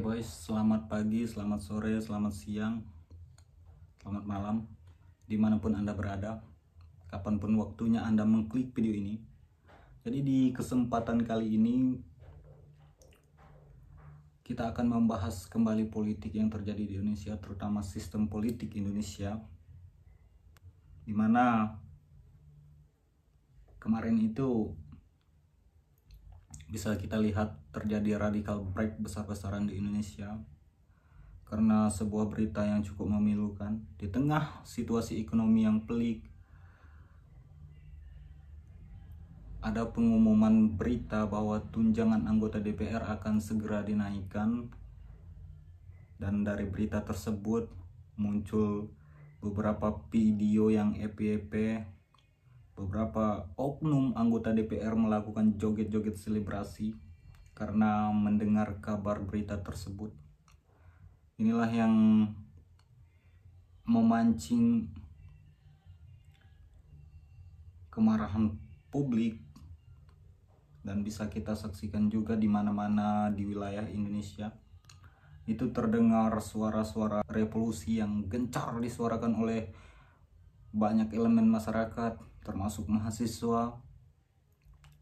boys, selamat pagi, selamat sore, selamat siang, selamat malam, dimanapun Anda berada, kapanpun waktunya Anda mengklik video ini. Jadi di kesempatan kali ini kita akan membahas kembali politik yang terjadi di Indonesia, terutama sistem politik Indonesia, dimana kemarin itu bisa kita lihat terjadi radical break besar-besaran di Indonesia karena sebuah berita yang cukup memilukan. Di tengah situasi ekonomi yang pelik, ada pengumuman berita bahwa tunjangan anggota DPR akan segera dinaikkan, dan dari berita tersebut muncul beberapa video yang epi-epi. Beberapa oknum anggota DPR melakukan joget-joget selebrasi karena mendengar kabar berita tersebut. Inilah yang memancing kemarahan publik, dan bisa kita saksikan juga di mana-mana di wilayah Indonesia. Itu terdengar suara-suara revolusi yang gencar disuarakan oleh banyak elemen masyarakat, termasuk mahasiswa,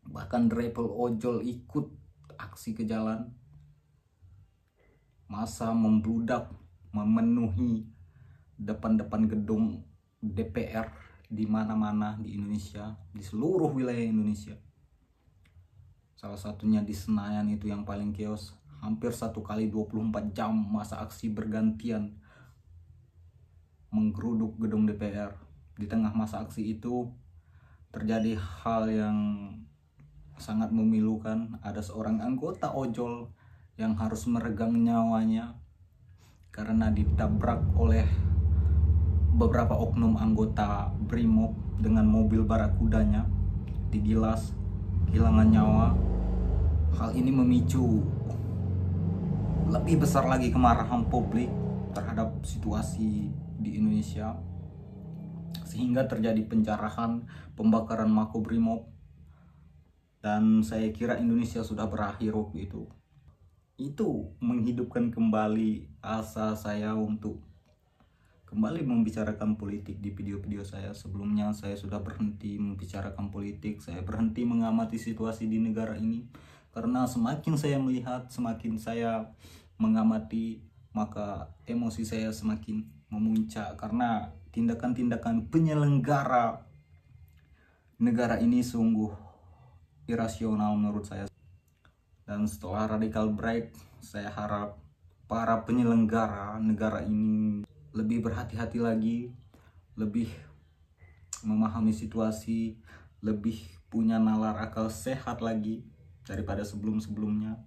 bahkan driver ojol ikut aksi ke jalan. Massa membludak memenuhi depan-depan gedung DPR di mana-mana di Indonesia, di seluruh wilayah Indonesia. Salah satunya di Senayan, itu yang paling chaos. Hampir 1 kali 24 jam masa aksi bergantian menggeruduk gedung DPR. Di tengah masa aksi itu terjadi hal yang sangat memilukan. Ada seorang anggota ojol yang harus meregang nyawanya karena ditabrak oleh beberapa oknum anggota Brimob dengan mobil barakudanya, digilas, kehilangan nyawa. Hal ini memicu lebih besar lagi kemarahan publik terhadap situasi di Indonesia, sehingga terjadi pencarahan, pembakaran Makobrimob, dan saya kira Indonesia sudah berakhir waktu itu. Itu menghidupkan kembali asa saya untuk kembali membicarakan politik di video-video saya. Sebelumnya saya sudah berhenti membicarakan politik, saya berhenti mengamati situasi di negara ini, karena semakin saya melihat, semakin saya mengamati, maka emosi saya semakin memuncak karena tindakan-tindakan penyelenggara negara ini sungguh irasional menurut saya. Dan setelah radical break, saya harap para penyelenggara negara ini lebih berhati-hati lagi, lebih memahami situasi, lebih punya nalar akal sehat lagi daripada sebelum-sebelumnya.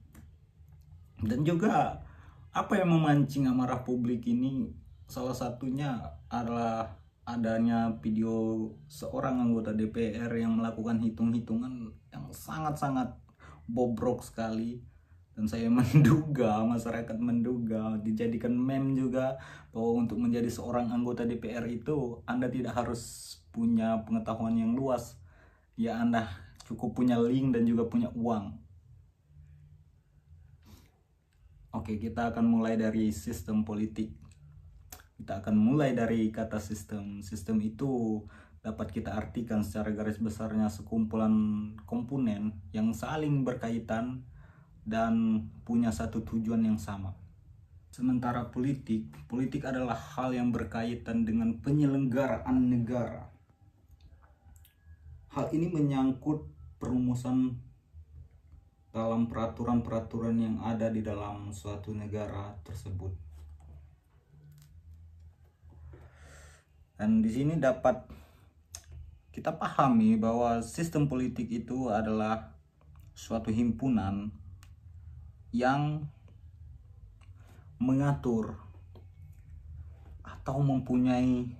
Dan juga apa yang memancing amarah publik ini, salah satunya adalah adanya video seorang anggota DPR yang melakukan hitung-hitungan yang sangat-sangat bobrok sekali. Dan saya menduga, masyarakat menduga, dijadikan meme juga, bahwa untuk menjadi seorang anggota DPR itu Anda tidak harus punya pengetahuan yang luas, ya Anda cukup punya link dan juga punya uang. Oke, kita akan mulai dari sistem politik. Kita akan mulai dari kata sistem. Sistem itu dapat kita artikan secara garis besarnya sekumpulan komponen yang saling berkaitan dan punya satu tujuan yang sama. Sementara politik adalah hal yang berkaitan dengan penyelenggaraan negara. Hal ini menyangkut perumusan dalam peraturan-peraturan yang ada di dalam suatu negara tersebut. Dan di sini dapat kita pahami bahwa sistem politik itu adalah suatu himpunan yang mengatur atau mempunyai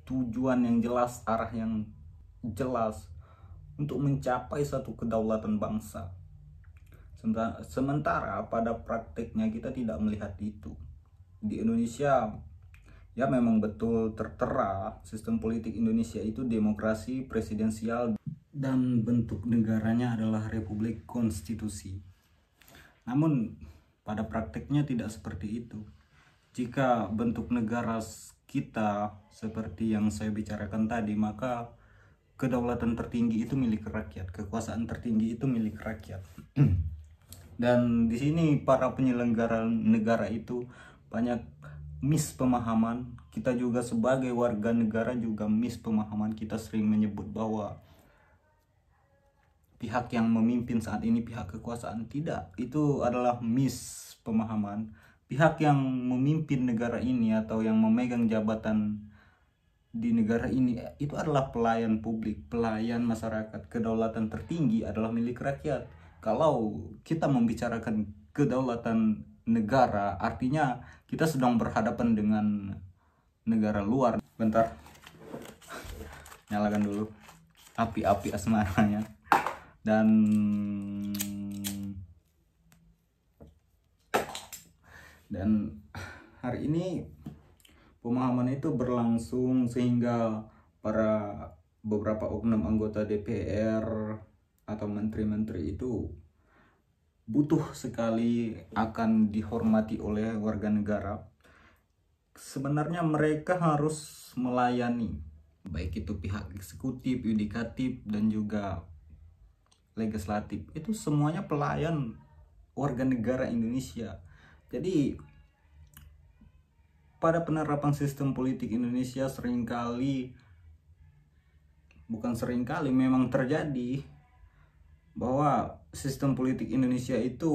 tujuan yang jelas, arah yang jelas untuk mencapai satu kedaulatan bangsa. Sementara pada prakteknya kita tidak melihat itu. Di Indonesia, ya memang betul tertera sistem politik Indonesia itu demokrasi presidensial dan bentuk negaranya adalah republik konstitusi. Namun Pada prakteknya tidak seperti itu. Jika bentuk negara kita seperti yang saya bicarakan tadi, maka kedaulatan tertinggi itu milik rakyat, kekuasaan tertinggi itu milik rakyat. Dan di sini para penyelenggara negara itu banyak miss pemahaman. Kita juga sebagai warga negara juga miss pemahaman. Kita sering menyebut bahwa pihak yang memimpin saat ini pihak kekuasaan. Tidak, itu adalah miss pemahaman. Pihak yang memimpin negara ini atau yang memegang jabatan di negara ini itu adalah pelayan publik, pelayan masyarakat. Kedaulatan tertinggi adalah milik rakyat. Kalau kita membicarakan kedaulatan negara, artinya kita sedang berhadapan dengan negara luar. Bentar, nyalakan dulu api-api asmaranya. Dan hari ini pemahaman itu berlangsung sehingga para beberapa oknum anggota DPR atau menteri-menteri itu butuh sekali akan dihormati oleh warga negara. Sebenarnya mereka harus melayani, baik itu pihak eksekutif, yudikatif, dan juga legislatif. Itu semuanya pelayan warga negara Indonesia. Jadi pada penerapan sistem politik Indonesia memang terjadi bahwa sistem politik Indonesia itu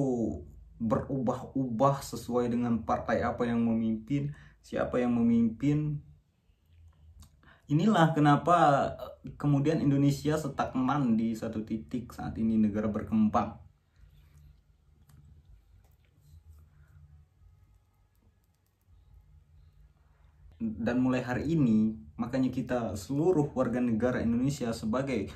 berubah-ubah sesuai dengan partai apa yang memimpin, siapa yang memimpin. Inilah kenapa kemudian Indonesia stagnan di satu titik saat ini, negara berkembang. Dan mulai hari ini, makanya kita seluruh warga negara Indonesia sebagai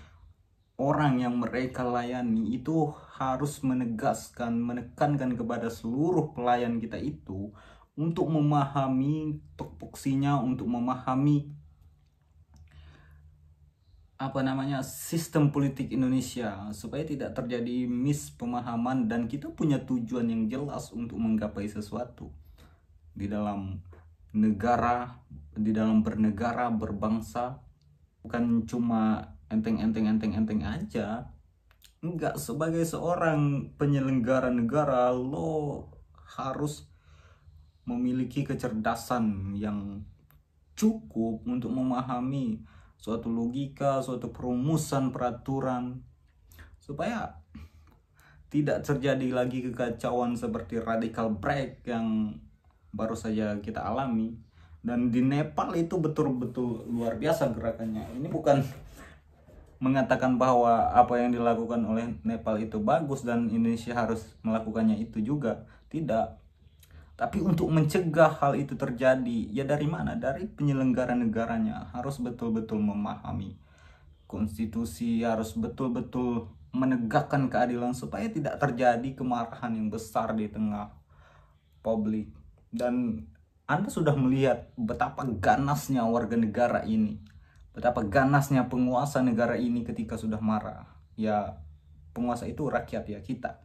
orang yang mereka layani itu harus menekankan kepada seluruh pelayan kita itu untuk memahami tupoksinya, untuk memahami sistem politik Indonesia, supaya tidak terjadi mispemahaman dan kita punya tujuan yang jelas untuk menggapai sesuatu di dalam negara, di dalam bernegara, berbangsa. Bukan cuma enteng aja. Enggak, sebagai seorang penyelenggara negara, lo harus memiliki kecerdasan yang cukup untuk memahami suatu logika, suatu perumusan peraturan, supaya tidak terjadi lagi kekacauan seperti radical break yang baru saja kita alami. Dan di Nepal itu betul-betul luar biasa gerakannya. Ini bukan mengatakan bahwa apa yang dilakukan oleh Nepal itu bagus dan Indonesia harus melakukannya itu juga. Tidak. Tapi untuk mencegah hal itu terjadi, ya dari mana? Dari penyelenggara negaranya harus betul-betul memahami konstitusi, harus betul-betul menegakkan keadilan supaya tidak terjadi kemarahan yang besar di tengah publik. Dan Anda sudah melihat betapa ganasnya warga negara ini, betapa ganasnya penguasa negara ini ketika sudah marah. Ya, penguasa itu rakyat, ya, kita.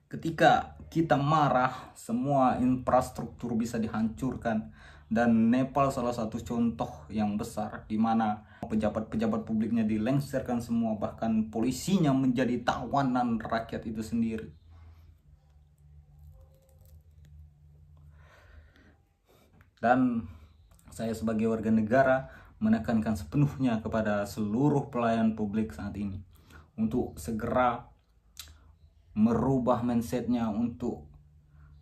Ketika kita marah, semua infrastruktur bisa dihancurkan. Dan Nepal salah satu contoh yang besar di mana pejabat-pejabat publiknya dilengsarkan semua, bahkan polisinya menjadi tawanan rakyat itu sendiri. Dan saya sebagai warga negara menekankan sepenuhnya kepada seluruh pelayan publik saat ini untuk segera merubah mindsetnya, untuk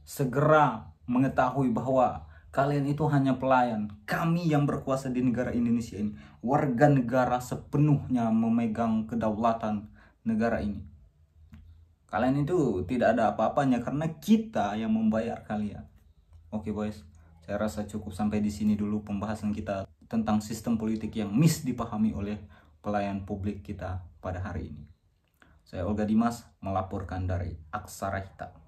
segera mengetahui bahwa kalian itu hanya pelayan. Kami yang berkuasa di negara Indonesia ini, warga negara sepenuhnya memegang kedaulatan negara ini. Kalian itu tidak ada apa-apanya karena kita yang membayar kalian. Oke boys, saya rasa cukup sampai di sini dulu pembahasan kita tentang sistem politik yang dipahami oleh pelayan publik kita pada hari ini. Saya Olga Dimas melaporkan dari Aksara Hita.